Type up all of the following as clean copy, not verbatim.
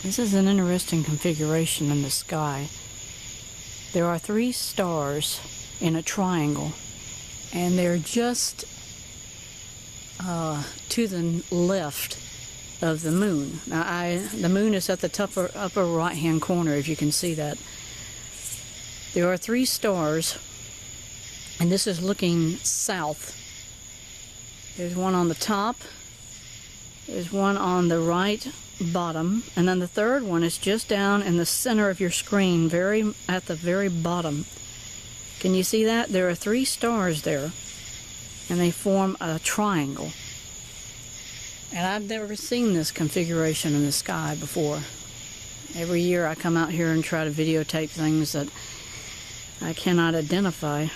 This is an interesting configuration in the sky. There are 3 stars in a triangle, and they're just to the left of the moon. Now, the moon is at the upper right-hand corner, if you can see that. There are 3 stars, and this is looking south. There's one on the top, there's one on the right bottom, and then the third one is just down in the center of your screen, at the very bottom. Can you see that? There are 3 stars there, and they form a triangle. And I've never seen this configuration in the sky before. Every year I come out here and try to videotape things that I cannot identify.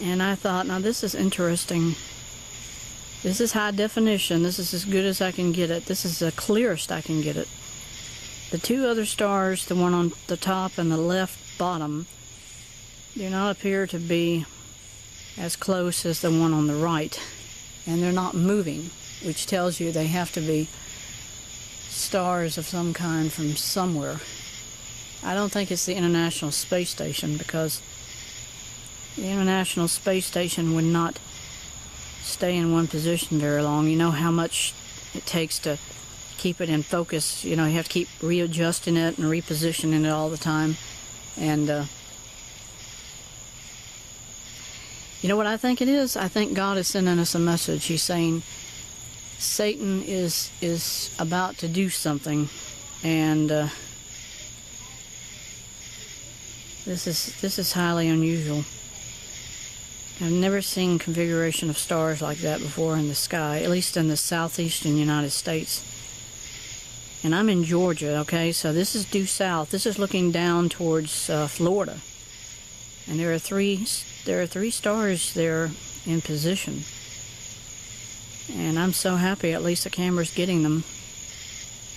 And I thought, now this is interesting. This is high definition. This is as good as I can get it. This is the clearest I can get it. The 2 other stars, the one on the top and the left bottom, do not appear to be as close as the one on the right. And they're not moving, which tells you they have to be stars of some kind from somewhere. I don't think it's the International Space Station, because the International Space Station would not stay in one position very long. You know how much it takes to keep it in focus. You know, you have to keep readjusting it and repositioning it all the time. And you know what I think it is? I think God is sending us a message. He's saying Satan is about to do something, and this is highly unusual. I've never seen configuration of stars like that before in the sky, at least in the southeastern United States. And I'm in Georgia, okay, so this is due south. This is looking down towards Florida, and there are three stars there in position. And I'm so happy at least the camera's getting them.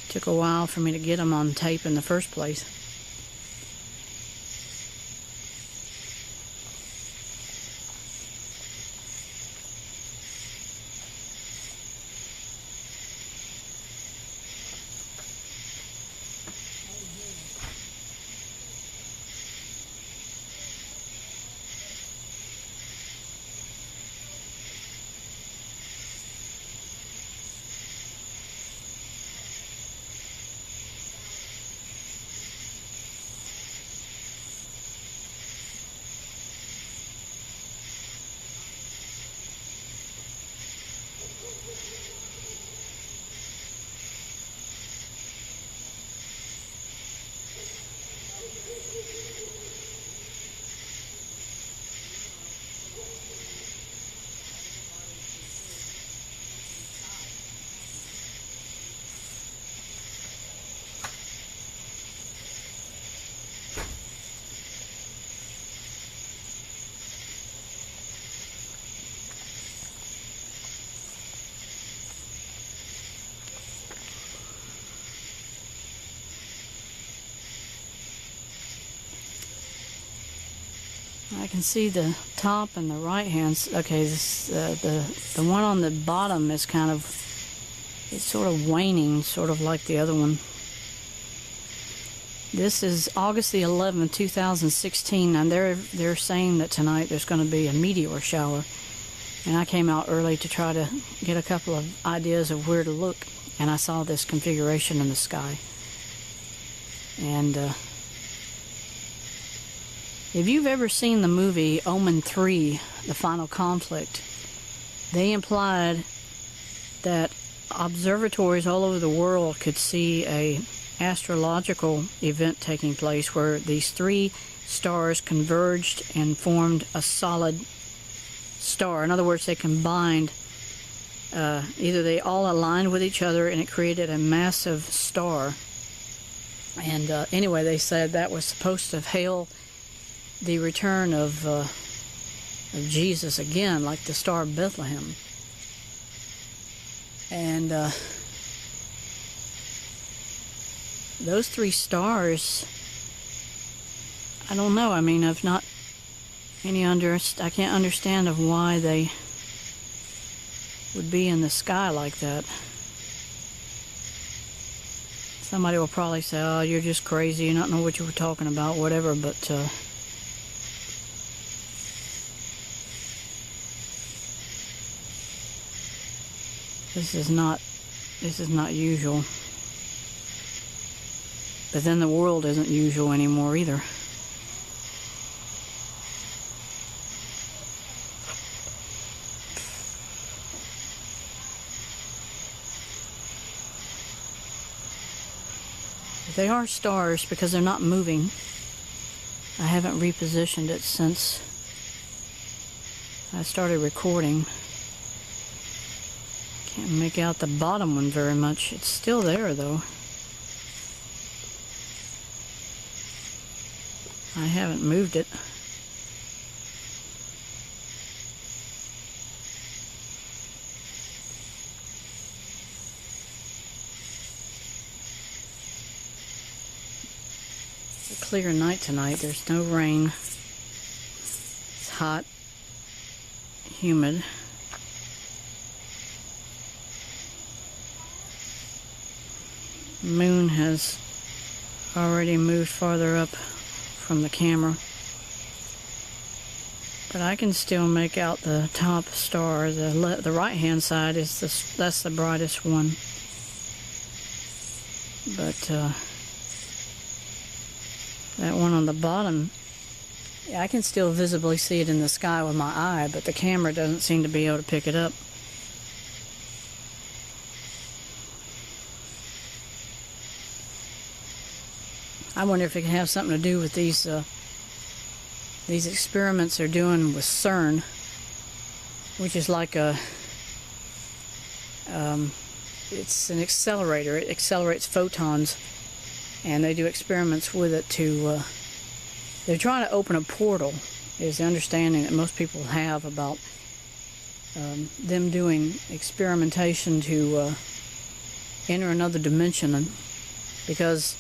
Took a while for me to get them on tape in the first place. I can see the top and the right hand. Okay, this, the one on the bottom is kind of, it's sort of waning, sort of like the other one. This is August the 11th, 2016, and they're saying that tonight there's going to be a meteor shower. And I came out early to try to get a couple of ideas of where to look, and I saw this configuration in the sky. And if you've ever seen the movie Omen 3, The Final Conflict, they implied that observatories all over the world could see a astrological event taking place where these 3 stars converged and formed a solid star. In other words, they combined, either they all aligned with each other and it created a massive star. And anyway, they said that was supposed to hail the return of Jesus again, like the Star of Bethlehem. And those 3 stars, I don't know. I mean, I've not I can't understand of why they would be in the sky like that. Somebody will probably say, oh, you're just crazy, you don't know what you were talking about, whatever, but this is not usual. But then the world isn't usual anymore either. They are stars because they're not moving. I haven't repositioned it since I started recording. Can't make out the bottom one very much. It's still there though. I haven't moved it. It's a clear night tonight. There's no rain. It's hot, humid. The moon has already moved farther up from the camera, but I can still make out the top star. The right hand side is that's the brightest one, but that one on the bottom, yeah, I can still visibly see it in the sky with my eye, but the camera doesn't seem to be able to pick it up. I wonder if it can have something to do with these experiments they're doing with CERN, which is like it's an accelerator. It accelerates photons, and they do experiments with it to, they're trying to open a portal, is the understanding that most people have about them doing experimentation to enter another dimension, because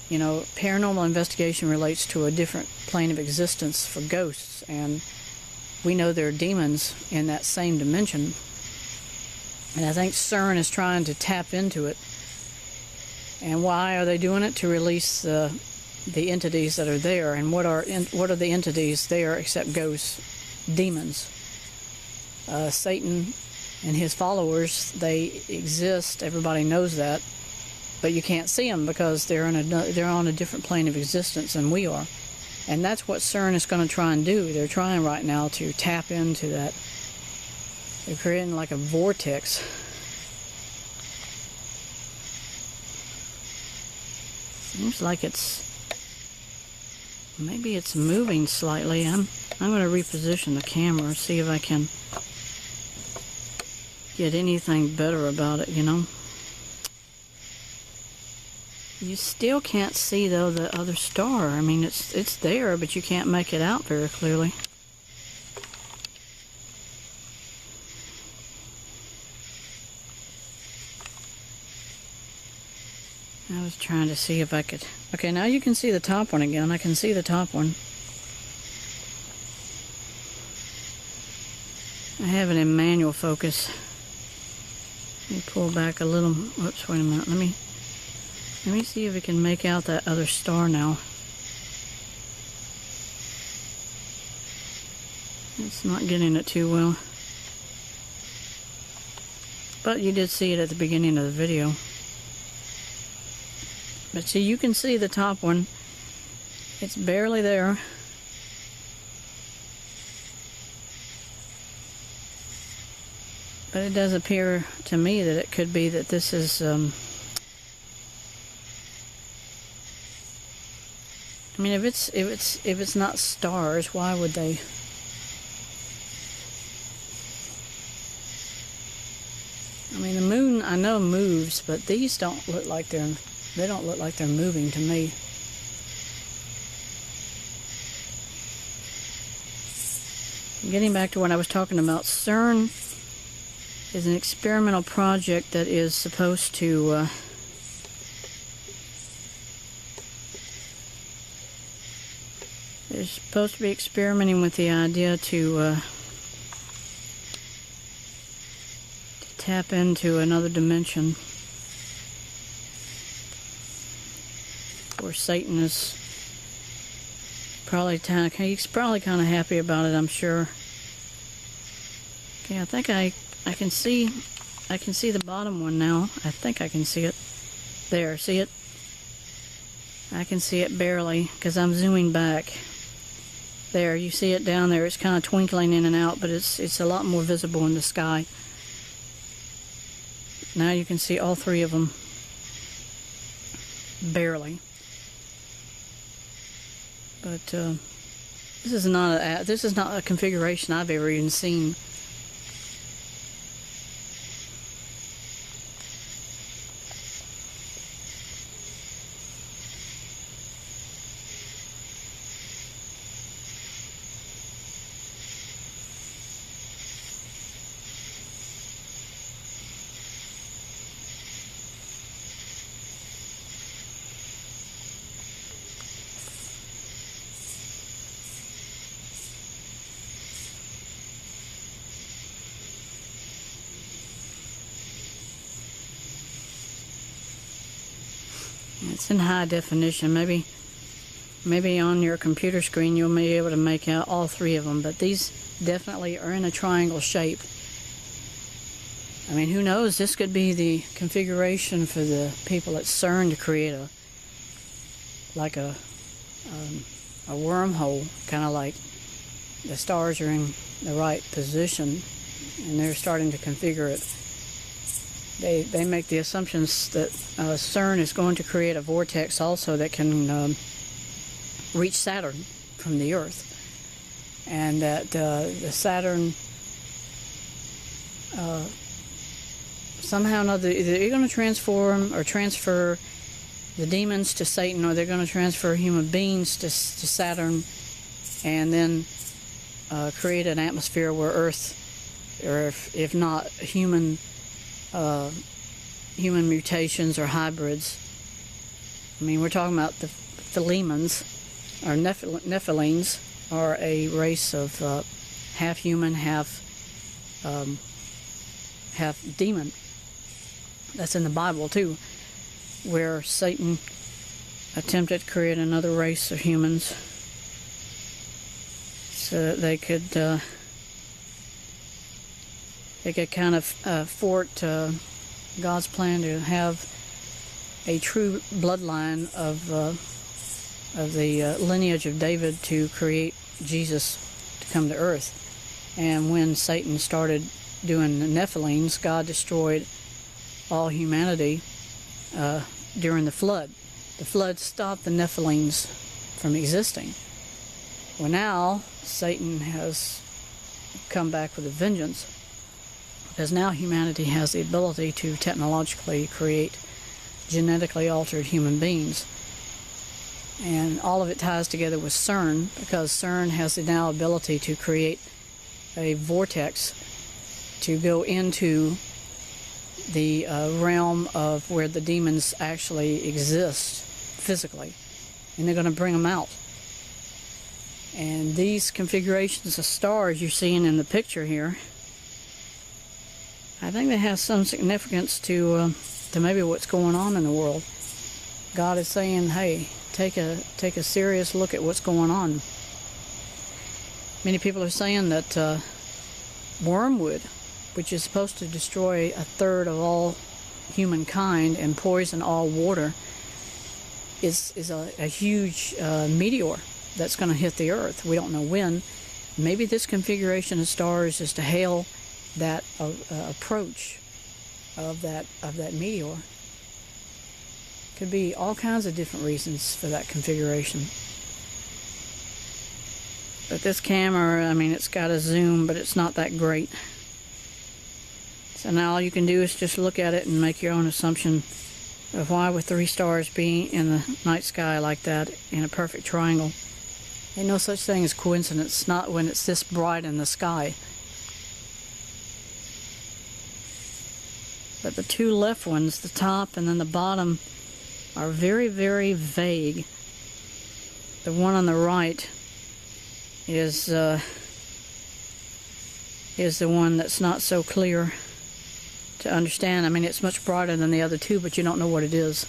you know, paranormal investigation relates to a different plane of existence for ghosts, and we know there are demons in that same dimension. And I think CERN is trying to tap into it. And why are they doing it? To release the entities that are there. And what are the entities there except ghosts? Demons. Satan and his followers, they exist. Everybody knows that. But you can't see them because they're on a different plane of existence than we are. And that's what CERN is going to try and do. They're trying right now to tap into that. They're creating like a vortex. Seems like maybe it's moving slightly. I'm going to reposition the camera, see if I can get anything better about it, you know. You still can't see, though, the other star. I mean, it's there, but you can't make it out very clearly. I was trying to see if I could... Okay, now you can see the top one again. I can see the top one. I have it in manual focus. Let me pull back a little. Whoops, wait a minute. Let me see if we can make out that other star now. It's not getting it too well. But you did see it at the beginning of the video. But see, you can see the top one. It's barely there. But it does appear to me that it could be that this is... I mean, if it's not stars, why would they? I mean, the moon I know moves, but these don't look like they're moving to me. Getting back to what I was talking about, CERN is an experimental project that is supposed to they're supposed to be experimenting with the idea to tap into another dimension. where Satan is he's probably kind of happy about it, I'm sure. Okay, I think I can see the bottom one now. I think I can see it. There, see it? I can see it barely because I'm zooming back. There, you see it down there. It's kind of twinkling in and out, but it's a lot more visible in the sky. Now you can see all three of them. Barely. But this is not a configuration I've ever even seen. It's in high definition. Maybe on your computer screen you'll be able to make out all three of them, but these definitely are in a triangle shape. I mean, who knows? This could be the configuration for the people at CERN to create a wormhole, kind of like the stars are in the right position and they're starting to configure it. They make the assumptions that CERN is going to create a vortex also that can reach Saturn from the Earth, and that the Saturn somehow or another, either they're going to transform or transfer the demons to Satan, or they're going to transfer human beings to Saturn, and then create an atmosphere where Earth, or if not human mutations or hybrids. I mean, we're talking about the Philemons, or Nephilims, are a race of half human, half demon. That's in the Bible too, where Satan attempted to create another race of humans so that they could kind of thwart God's plan to have a true bloodline of the lineage of David to create Jesus to come to earth. And when Satan started doing the Nephilims, God destroyed all humanity during the flood. The flood stopped the Nephilims from existing. Well, now Satan has come back with a vengeance, because now humanity has the ability to technologically create genetically altered human beings. And all of it ties together with CERN, because CERN has the now ability to create a vortex to go into the realm of where the demons actually exist physically, and they're going to bring them out. And these configurations of stars you're seeing in the picture here, I think they have some significance to maybe what's going on in the world. God is saying, hey, take a serious look at what's going on. Many people are saying that wormwood, which is supposed to destroy a third of all humankind and poison all water, is a huge meteor that's going to hit the Earth. We don't know when. Maybe this configuration of stars is to hail that approach of that meteor. Could be all kinds of different reasons for that configuration. But this camera, I mean, it's got a zoom, but it's not that great. So now all you can do is just look at it and make your own assumption of why would 3 stars be in the night sky like that in a perfect triangle. Ain't no such thing as coincidence, not when it's this bright in the sky. But the 2 left ones, the top and then the bottom, are very, very vague. The one on the right is the one that's not so clear to understand. I mean, it's much brighter than the other 2, but you don't know what it is.